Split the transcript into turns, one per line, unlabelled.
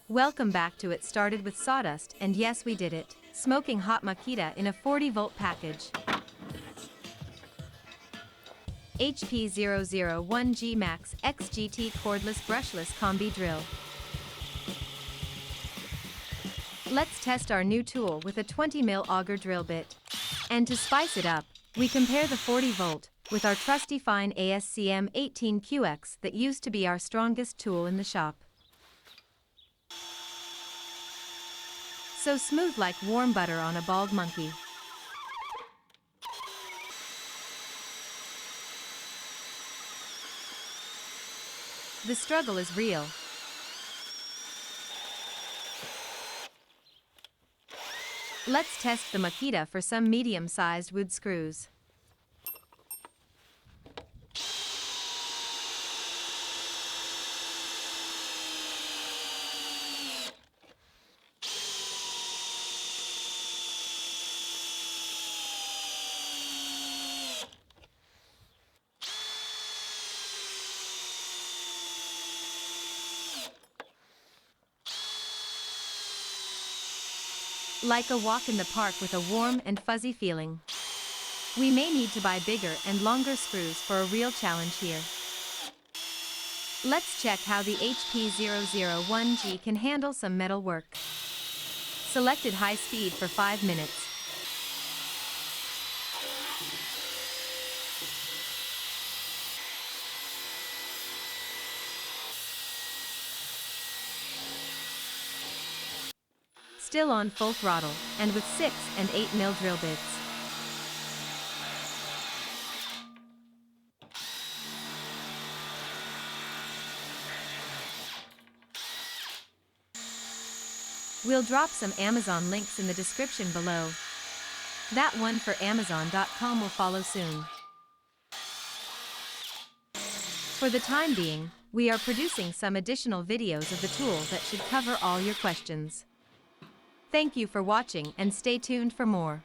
Welcome back to It Started with Sawdust, and yes, we did it. Smoking hot Makita in a 40-volt package. HP001G Max XGT cordless brushless Combi drill. Let's test our new tool with a 20mm auger drill bit. And to spice it up, we compare the 40-volt with our trusty fine ASCM 18QX that used to be our strongest tool in the shop. So smooth like warm butter on a bald monkey. The struggle is real. Let's test the Makita for some medium-sized wood screws. Like a walk in the park with a warm and fuzzy feeling. We may need to buy bigger and longer screws for a real challenge here. Let's check how the HP001G can handle some metal work. Selected high speed for 5 minutes. Still on full throttle, and with 6 and 8mm drill bits. We'll drop some Amazon links in the description below. That one for Amazon.com will follow soon. For the time being, we are producing some additional videos of the tool that should cover all your questions. Thank you for watching and stay tuned for more.